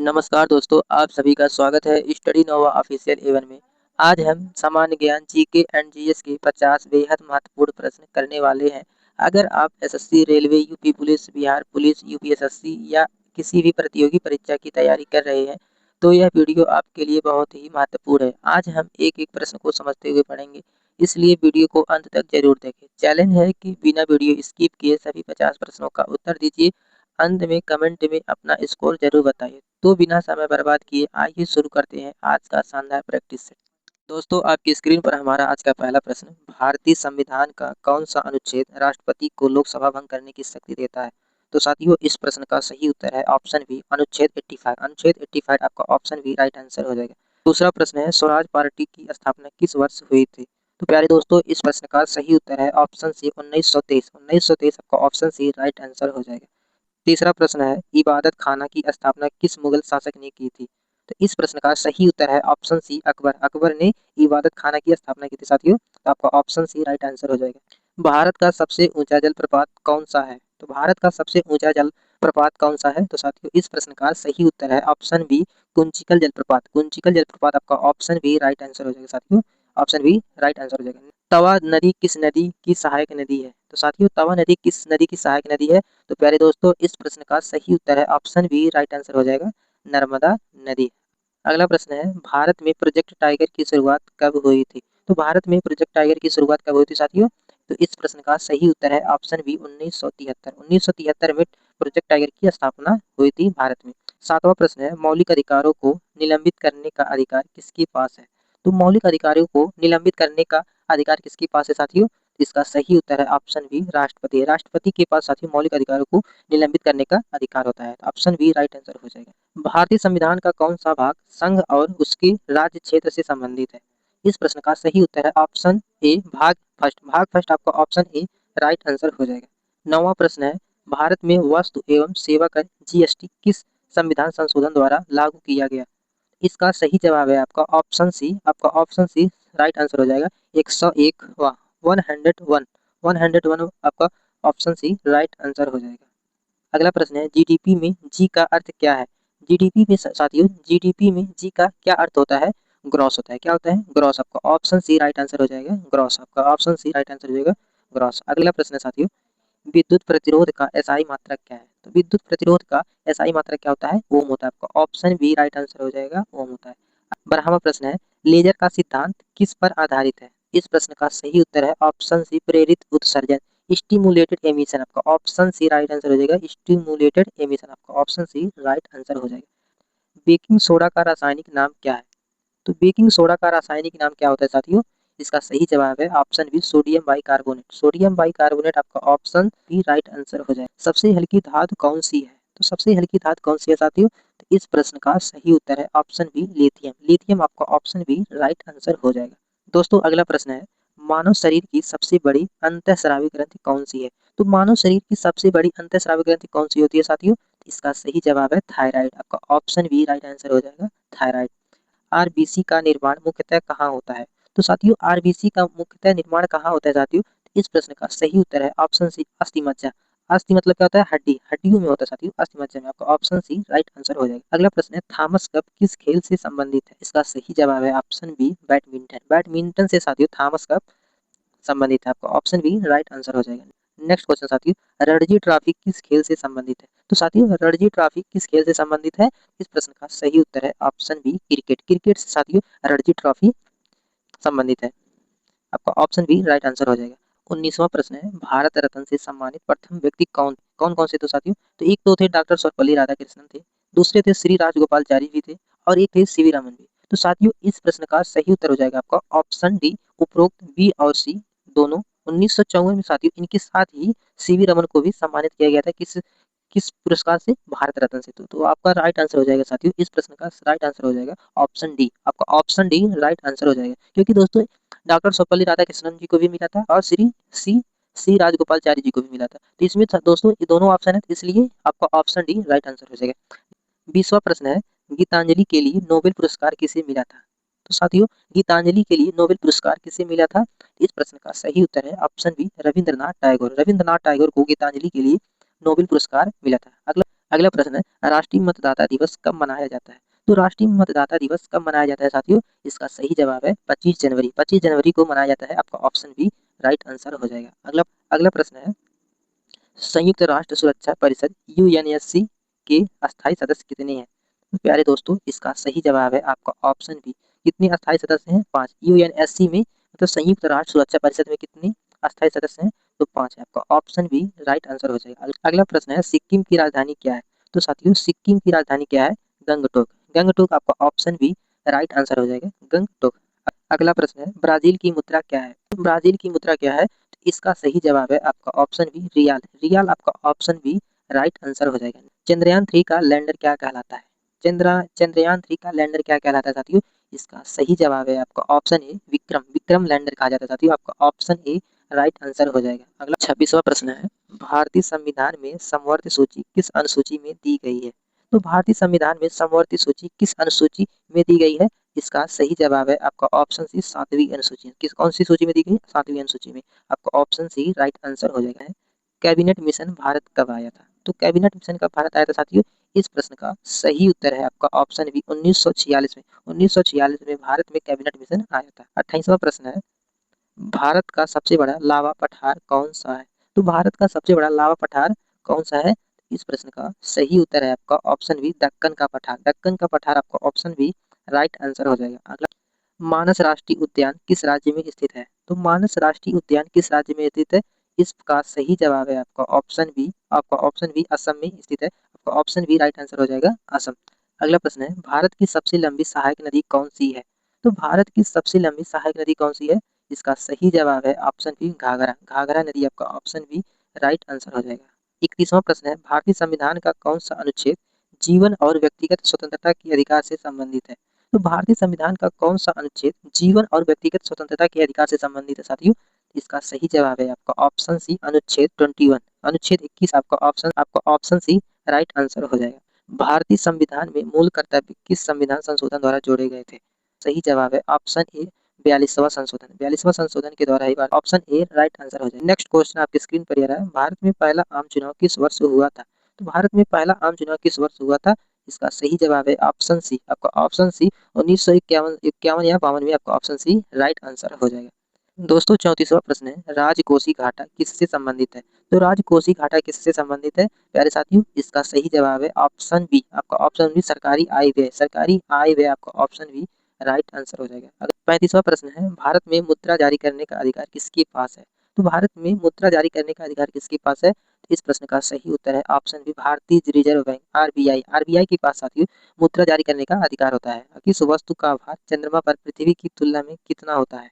नमस्कार दोस्तों, आप सभी का स्वागत है स्टडी नोवा ऑफिशियल एवन में। आज हम सामान्य ज्ञान जीके एंड जीएस के 50 बेहद महत्वपूर्ण प्रश्न करने वाले हैं। अगर आप SSC, railway, UP police, Bihar police, UPSSC या किसी भी प्रतियोगी परीक्षा की तैयारी कर रहे हैं, तो यह वीडियो आपके लिए बहुत ही महत्वपूर्ण है। आज हम एक-एक प्रश्न को समझते हुए पढ़ेंगे, इसलिए वीडियो को अंत तक जरूर देखें। चैलेंज है कि बिना वीडियो स्किप किए सभी 50 प्रश्नों का उत्तर दीजिए। अंत में कमेंट में अपना स्कोर जरूर बताइए। तो बिना समय बर्बाद किए आइए शुरू करते हैं आज का शानदार प्रैक्टिस सेट। दोस्तों, आपकी स्क्रीन पर हमारा आज का पहला प्रश्न, भारतीय संविधान का कौन सा अनुच्छेद राष्ट्रपति को लोकसभा भंग करने की शक्ति देता है? तो साथियों, इस प्रश्न का सही उत्तर है ऑप्शन बी, अनुच्छेद 85। अनुच्छेद 85 आपका ऑप्शन बी राइट आंसर हो जाएगा। दूसरा प्रश्न है, स्वराज पार्टी की स्थापना किस वर्ष हुई थी? तो प्यारे दोस्तों, इस प्रश्न का सही उत्तर है ऑप्शन सी 1923। 1923 आपका ऑप्शन सी राइट आंसर हो जाएगा। तीसरा प्रश्न है, इबादत खाना की स्थापना किस मुगल शासक ने की थी? तो इस प्रश्न का सही उत्तर है ऑप्शन सी अकबर। अकबर ने इबादत खाना की स्थापना की थी साथियों। तो आपका ऑप्शन सी राइट आंसर हो जाएगा। भारत का सबसे ऊंचा जलप्रपात कौन सा है? तो भारत का सबसे ऊंचा जलप्रपात कौन सा है? तो साथियों, इस प्रश्न का सही उत्तर है ऑप्शन बी, कुंचिकल जलप्रपात। कुंचिकल जलप्रपात आपका ऑप्शन बी राइट आंसर हो जाएगा साथियों। ऑप्शन बी राइट आंसर हो जाएगा। तवा नदी किस नदी की सहायक नदी है? तो साथियों, तवा नदी किस नदी की सहायक नदी है? तो प्यारे दोस्तों, इस प्रश्न का सही उत्तर है ऑप्शन बी राइट आंसर हो जाएगा, नर्मदा नदी। अगला प्रश्न है, भारत में प्रोजेक्ट टाइगर की शुरुआत कब हुई थी? तो भारत में प्रोजेक्ट टाइगर की शुरुआत कब हुई थी साथियों? तो इस प्रश्न का सही उत्तर है ऑप्शन बी 1973। 1973 में प्रोजेक्ट टाइगर की स्थापना हुई थी भारत में। सातवां प्रश्न है, मौलिक अधिकारों को निलंबित करने का अधिकार किसके पास है? तो मौलिक अधिकारों को निलंबित करने का अधिकार किसके पास है साथियों? इसका सही उत्तर है ऑप्शन बी, राष्ट्रपति। राष्ट्रपति के पास साथियों मौलिक अधिकारों को निलंबित करने का अधिकार होता है। तो ऑप्शन बी राइट आंसर हो जाएगा। भारतीय संविधान का कौन सा भाग संघ और उसके राज्य क्षेत्र से संबंधित है? इस प्रश्न का सही उत्तर है ऑप्शन ए, भाग फर्स्ट। भाग फर्स्ट आपका ऑप्शन ए राइट आंसर हो जाएगा। नौवां प्रश्न है, भारत में वस्तु एवं सेवा कर जीएसटी किस संविधान संशोधन द्वारा लागू किया गया? इसका सही जवाब है आपका ऑप्शन सी। आपका ऑप्शन सी राइट आंसर हो जाएगा। 101 वाह 101 101 आपका ऑप्शन सी राइट आंसर हो जाएगा। अगला प्रश्न है, जीडीपी में जी का अर्थ क्या है? जीडीपी में साथियों, जीडीपी में जी का क्या अर्थ होता है? ग्रॉस होता है। क्या होता है? ग्रॉस। आपका ऑप्शन सी राइट आंसर हो जाएगा, ग्रॉस। आपका ऑप्शन सी राइट आंसर हो जाएगा, ग्रॉस। अगला प्रश्न है साथियों, विद्युत प्रतिरोध का एसआई मात्रक क्या है? तो विद्युत प्रतिरोध का एसआई मात्रक क्या होता है? ओम होता है। आपका ऑप्शन बी राइट आंसर हो जाएगा, ओम होता है। 12वां प्रश्न है, लेजर का सिद्धांत किस पर आधारित है? इस प्रश्न का सही उत्तर है ऑप्शन सी, प्रेरित उत्सर्जन, स्टिमुलेटेड एमिशन। आपका ऑप्शन सी राइट आंसर हो जाएगा, स्टिमुलेटेड एमिशन। आपका ऑप्शन सी राइट आंसर हो जाएगा। बेकिंग सोडा का रासायनिक नाम क्या है? तो बेकिंग सोडा का रासायनिक नाम क्या होता है साथियों? इसका सही जवाब है option B, sodium bicarbonate. Sodium bicarbonate आपका ऑप्शन बी राइट आंसर हो जाए। सबसे हल्की धातु कौन सी है? तो सबसे हल्की धातु कौन सी है साथियों? तो इस प्रश्न का सही उत्तर है ऑप्शन बी, लिथियम। लिथियम आपका ऑप्शन बी राइट आंसर हो जाएगा। दोस्तों, अगला प्रश्न है, मानव शरीर की सबसे बड़ी अंतःस्रावी ग्रंथि कौन सी है? तो मानव शरीर की सबसे बड़ी अंतःस्रावी ग्रंथि कौन सी होती है साथियों? इसका सही जवाब है थायराइड। आपका ऑप्शन बी राइट आंसर हो जाएगा, थायराइड। आरबीसी का निर्माण मुख्यतः कहाँ होता है? तो साथियों, आरबीसी का मुख्यतः निर्माण कहाँ होता है साथियों? इस प्रश्न का सही उत्तर है ऑप्शन सी, अस्थि मज्जा। अस्थि मतलब क्या होता है? हड्डी। हड्डियों में होता है साथियों, अस्थि मज्जा में। आपका ऑप्शन सी राइट आंसर हो जाएगा। अगला प्रश्न है, थॉमस कप किस खेल से संबंधित है? इसका सही जवाब है ऑप्शन बी, बैडमिंटन। बैडमिंटन से साथियों थॉमस कप संबंधित है। आपका ऑप्शन बी राइट आंसर हो जाएगा। नेक्स्ट क्वेश्चन साथियों, रणजी ट्रॉफी किस खेल से संबंधित है? तो साथियों, रणजी ट्रॉफी किस खेल से संबंधित है? इस प्रश्न का सही उत्तर है ऑप्शन बी, क्रिकेट। क्रिकेट से साथियों रणजी ट्रॉफी संबंधित है। आपका ऑप्शन बी राइट आंसर हो जाएगा। 19वां प्रश्न है, भारत रत्न से सम्मानित प्रथम व्यक्ति कौन कौन कौन से? तो साथियों, तो एक तो थे डॉक्टर सर्वपल्ली राधाकृष्णन थे, दूसरे थे श्री राजगोपालचारी जी थे, और एक थे सीवी रमन जी। तो साथियों, इस प्रश्न का सही उत्तर हो जाएगा आपका ऑप्शन डी, उपरोक्त बी और सी दोनों। 1954 में साथियों इनके साथ ही सीवी रमन को भी सम्मानित किया गया था। किस किस पुरस्कार से? भारत रत्न से। तो आपका राइट आंसर हो जाएगा साथियों, इस प्रश्न का राइट आंसर हो जाएगा ऑप्शन डी। आपका ऑप्शन डी राइट आंसर हो जाएगा, क्योंकि दोस्तों डॉक्टर सर्वपल्ली राधाकृष्णन जी को भी मिला था और श्री सी सी राजगोपालचारी जी को भी मिला था। तो इसमें दोस्तों ये दोनों ऑप्शन है, इसलिए आपका ऑप्शन डी राइट आंसर हो जाएगा। 20वां प्रश्न है, गीतांजलि के लिए नोबेल पुरस्कार किसे मिला था? तो साथियों, गीतांजलि के लिए नोबेल पुरस्कार किसे मिला था? इस प्रश्न का सही उत्तर है ऑप्शन बी, रविंद्रनाथ टैगोर। रविंद्रनाथ टैगोर को गीतांजलि के लिए नोबेल पुरस्कार मिला था। अगला अगला प्रश्न है राष्ट्रीय मतदाता दिवस कब मनाया जाता है। तो राष्ट्रीय मतदाता दिवस कब मनाया जाता है साथियों, इसका सही जवाब है 25 जनवरी। 25 जनवरी को मनाया जाता है, आपका ऑप्शन बी राइट आंसर हो जाएगा। अगला अगला प्रश्न है संयुक्त राष्ट्र सुरक्षा परिषद यूएनएससी के अस्थायी सदस्य कितने हैं। तो प्यारे दोस्तों इसका सही जवाब है आपका ऑप्शन बी। कितने अस्थायी सदस्य हैं, 5। यूएनएससी में मतलब संयुक्त राष्ट्र सुरक्षा परिषद में कितने अस्थायी सदस्य हैं, तो 5 है, आपका ऑप्शन बी राइट आंसर हो जाएगा। अगला प्रश्न है सिक्किम की राजधानी क्या है। तो साथियों सिक्किम की राजधानी क्या है, गंगटोक। गंगटोक आपका ऑप्शन बी राइट आंसर हो जाएगा, गंगटोक। अगला प्रश्न है ब्राजील की मुद्रा क्या है। तो ब्राजील की मुद्रा क्या है, इसका सही जवाब है आपका ऑप्शन बी रियाल। रियाल आपका ऑप्शन बी राइट आंसर हो जाएगा। चंद्रयान 3 का लैंडर क्या कहलाता है। चंद्रयान 3 का लैंडर क्या कहलाता है साथियों, इसका सही जवाब है आपका option A Vikram. Vikram lander कहा जाता है साथियों, आपका ऑप्शन ए राइट आंसर हो जाएगा। अगला 26वां प्रश्न है भारतीय संविधान में समवर्ती सूची किस अनुसूची में दी गई है। तो भारतीय संविधान में समवर्ती सूची किस अनुसूची में दी गई है, इसका सही जवाब है आपका ऑप्शन सी 7वीं अनुसूची। किस कौन सी सूची में दी गई, 7वीं अनुसूची में, आपका ऑप्शन सी राइट आंसर हो जाएगा। कैबिनेट मिशन भारत कब आया था। तो कैबिनेट मिशन कब भारत आया था साथियों, इस प्रश्न का सही उत्तर है आपका ऑप्शन बी 1946 में। 1946 में भारत में कैबिनेट मिशन आया था। 28वां प्रश्न है भारत का सबसे बड़ा लावा पठार कौन सा है। तो भारत का सबसे बड़ा लावा पठार कौन सा है, इस प्रश्न का सही उत्तर है आपका ऑप्शन बी दक्कन का पठार। दक्कन का पठार आपका ऑप्शन बी राइट आंसर हो जाएगा। अगला मानस राष्ट्रीय उद्यान किस राज्य में स्थित है। तो मानस राष्ट्रीय उद्यान किस राज्य में स्थित है, इसका सही जवाब है आपका ऑप्शन बी। आपका ऑप्शन बी असम में स्थित है, आपका ऑप्शन बी राइट आंसर हो जाएगा असम। अगला प्रश्न है भारत की सबसे लंबी सहायक नदी कौन सी है। तो भारत की सबसे लंबी सहायक नदी कौन सी है, इसका सही जवाब है ऑप्शन बी घाघरा। घाघरा नदी आपका ऑप्शन बी राइट आंसर हो जाएगा। 31वां प्रश्न है भारतीय संविधान का कौन सा अनुच्छेद जीवन और व्यक्तिगत स्वतंत्रता के अधिकार से संबंधित है। तो भारतीय संविधान का कौन सा अनुच्छेद जीवन और व्यक्तिगत स्वतंत्रता के अधिकार से संबंधित है साथियों, इसका सही जवाब है आपका ऑप्शन सी अनुच्छेद 21। अनुच्छेद 21 आपका ऑप्शन सी राइट आंसर हो जाएगा। भारतीय संविधान में मूल कर्तव्य किस संविधान संशोधन द्वारा जोड़े गए थे, सही जवाब है ऑप्शन ए 42वां संशोधन। 42वां संशोधन के द्वारा ही ऑप्शन ए राइट आंसर हो जाएगा। नेक्स्ट क्वेश्चन आपकी स्क्रीन पर आ रहा है भारत में पहला आम चुनाव किस वर्ष हुआ था। तो भारत में पहला आम चुनाव किस वर्ष हुआ था, इसका सही जवाब है ऑप्शन सी। आपका ऑप्शन सी 1951 या 52 में, आपका ऑप्शन सी राइट आंसर हो जाएगा। दोस्तों 34वां प्रश्न है राजकोषीय घाटा किससे संबंधित है। तो राजकोषीय घाटा किससे संबंधित है प्यारे साथियों, इसका सही जवाब है ऑप्शन बी। आपका ऑप्शन बी सरकारी आय व्यय। सरकारी आय व्यय आपका ऑप्शन बी राइट आंसर हो जाएगा। अगर 35वां प्रश्न है भारत में मुद्रा जारी करने का अधिकार किसके पास है। तो भारत में मुद्रा जारी करने का अधिकार किसके पास है, तो इस प्रश्न का सही उत्तर है ऑप्शन बी भारतीय रिजर्व बैंक आरबीआई। आरबीआई के पास साथियों मुद्रा जारी करने का अधिकार होता है। किस वस्तु का भार चंद्रमा पर पृथ्वी की तुलना में कितना होता है।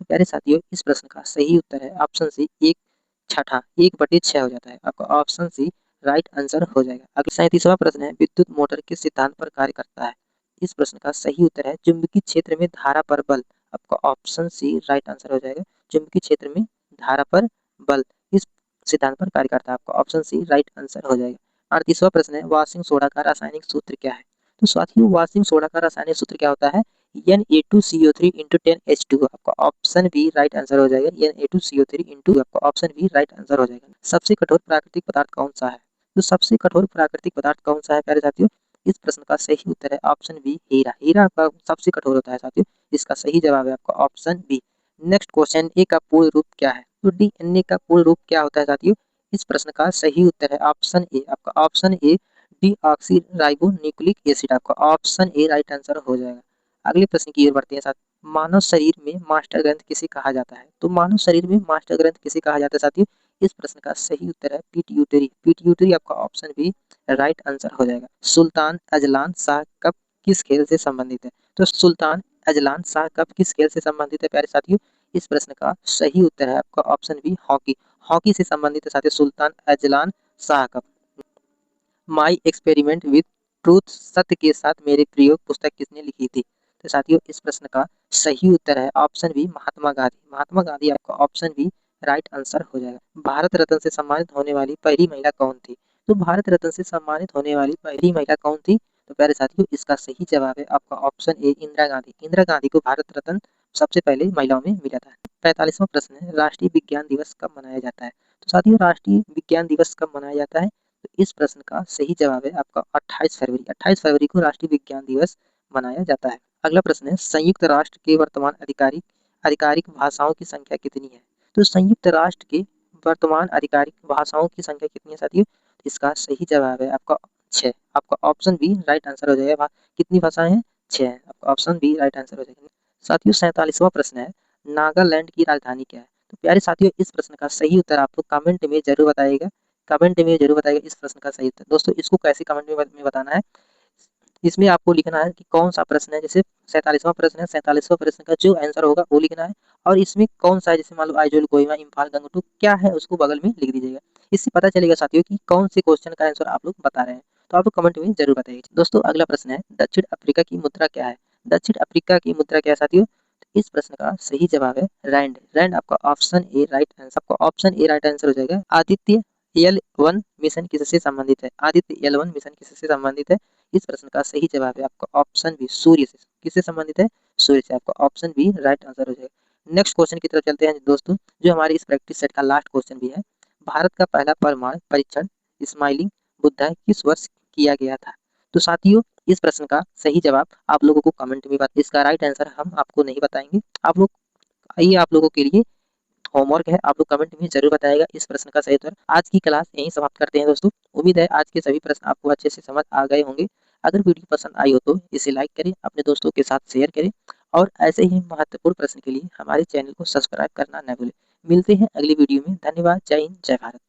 तो प्यारे साथियों इस प्रश्न का सही उत्तर है ऑप्शन सी 1/6 1/6 हो जाता है, आपका ऑप्शन सी राइट आंसर हो जाएगा। अगला 37वां प्रश्न है विद्युत मोटर किस सिद्धांत पर कार्य करता है। इस प्रश्न का सही उत्तर है चुंबकीय क्षेत्र में धारा पर बल। आपका ऑप्शन सी राइट आंसर हो जाएगा, चुंबकीय क्षेत्र में धारा पर बल इस सिद्धांत पर कार्य करता है, आपका ऑप्शन सी राइट आंसर हो जाएगा। 38वां प्रश्न है वाशिंग सोडा का रासायनिक सूत्र क्या है। तो साथियों वाशिंग सोडा का रासायनिक सूत्र क्या होता है, Na2CO3 into 10H2। आपका ऑप्शन बी राइट आंसर हो जाएगा, Na2CO3 into, आपका ऑप्शन बी राइट आंसर हो जाएगा। सबसे कठोर प्राकृतिक पदार्थ कौन सा है। तो सबसे कठोर प्राकृतिक पदार्थ कौन सा है प्यारे साथियों, इस प्रश्न का सही उत्तर है ऑप्शन बी हीरा। हीरा आपका सबसे कठोर होता है साथियों, इसका सही जवाब है आपका ऑप्शन बी। नेक्स्ट क्वेश्चन ए का पूर्ण रूप क्या है। तो डीएनए का पूर्ण रूप क्या होता है साथियों, इस प्रश्न का सही उत्तर है ऑप्शन ए। आपका option A deoxy ribo nucleic acid, आपका ऑप्शन ए राइट आंसर हो जाएगा। अगले प्रश्न की ओर बढ़ते हैं साथ। मानव शरीर में मास्टर ग्रंथ किसे कहा जाता है। तो मानव शरीर में मास्टर ग्रंथ किसे कहा जाता है साथियों, इस प्रश्न का सही उत्तर है पिट्यूटरी। पिट्यूटरी आपका ऑप्शन बी राइट आंसर हो जाएगा। सुल्तान अजलान शाह कप किस खेल से संबंधित है। तो सुल्तान अजलान शाह कप किस खेल से संबंधित है प्यारे साथियों, इस प्रश्न का सही उत्तर है आपका ऑप्शन बी हॉकी। हॉकी से संबंधित है साथियों Sultan Azlan Shah cup. My experiment with truth सत्य के साथ मेरे प्रयोग पुस्तक किसने लिखी थी। तो साथियों इस प्रश्न का सही उत्तर है ऑप्शन बी महात्मा गांधी। महात्मा गांधी आपका ऑप्शन बी राइट आंसर हो जाएगा। भारत रत्न से सम्मानित होने वाली पहली महिला कौन थी। तो भारत रत्न से सम्मानित होने वाली पहली महिला कौन थी, तो प्यारे साथियों इसका सही जवाब है आपका ऑप्शन ए इंदिरा गांधी। इंदिरा गांधी को भारत रत्न सबसे पहले महिलाओं में मिला था। 45वां प्रश्न है राष्ट्रीय विज्ञान दिवस कब मनाया जाता है। तो साथियों राष्ट्रीय विज्ञान दिवस कब मनाया जाता है, तो इस प्रश्न का सही जवाब है आपका 28 फरवरी। 28 फरवरी को राष्ट्रीय विज्ञान दिवस मनाया जाता है। अगला प्रश्न है, संयुक्त राष्ट्र के वर्तमान आधिकारिक भाषाओं की संख्या कितनी है? तो संयुक्त राष्ट्र के वर्तमान आधिकारिक भाषाओं की संख्या कितनी है साथियों? इसका सही जवाब है आपका 6। आपका ऑप्शन बी राइट आंसर हो जाएगा। कितनी भाषाएं हैं? 6 है। आपका ऑप्शन बी राइट आंसर हो जाएगा। साथियों 47वां प्रश्न है, नागालैंड की राजधानी क्या है? तो प्यारे साथियों, इस प्रश्न का सही उत्तर आप लोग कमेंट में जरूर बताइएगा। कमेंट में जरूर बताइएगा इस प्रश्न का सही उत्तर। दोस्तों इसको कैसे कमेंट में बताना है, इसमें आपको लिखना है कि कौन सा प्रश्न है। जैसे 47वां प्रश्न है, 47वां प्रश्न का जो आंसर होगा वो लिखना है, और इसमें कौन सा है, जैसे मान लो आइजोल, कोहिमा, इम्फाल, गंगटोक क्या है उसको बगल में लिख दीजिएगा। इससे पता चलेगा साथियों कि कौन से क्वेश्चन का आंसर आप लोग बता रहे हैं। तो आप लोग कमेंट में जरूर बताइए। दोस्तों अगला प्रश्न है, दक्षिण अफ्रीका की मुद्रा क्या है? दक्षिण अफ्रीका की मुद्रा क्या है साथियों? तो इस प्रश्न का सही जवाब है रैंड। रैंड आपका ऑप्शन ए राइट आंसर। आपका ऑप्शन ए राइट आंसर हो जाएगा। आदित्य L1 मिशन किससे संबंधित है? आदित्य L1 मिशन किससे संबंधित है? इस प्रश्न का सही जवाब है आपका ऑप्शन बी सूर्य से। किससे संबंधित है? सूर्य से। आपका ऑप्शन बी राइट आंसर हो जाएगा। नेक्स्ट क्वेश्चन की तरफ चलते हैं दोस्तों, जो हमारे इस प्रैक्टिस सेट का लास्ट क्वेश्चन भी है। भारत का पहला परमाणु परीक्षण स्माइलिंग बुद्धा किस वर्ष किया गया था? तो साथियों इस प्रश्न का सही जवाब आप लोगों को कमेंट में बता, इसका राइट आंसर हम आपको नहीं बताएंगे। आप लोग, आइए आप लोगों के लिए होमवर्क है, आप लोग कमेंट में जरूर बताएगा इस प्रश्न का सही उत्तर। आज की क्लास यहीं समाप्त करते हैं दोस्तों। उम्मीद है आज के सभी प्रश्न आपको अच्छे से समझ आ गए होंगे। अगर वीडियो पसंद आई हो तो इसे लाइक करें, अपने दोस्तों के साथ शेयर करें, और ऐसे ही महत्वपूर्ण प्रश्न के लिए हमारे चैनल को सब्सक्राइब करना न भूलें। मिलते हैं अगली वीडियो में। धन्यवाद। जय हिंद, जय भारत।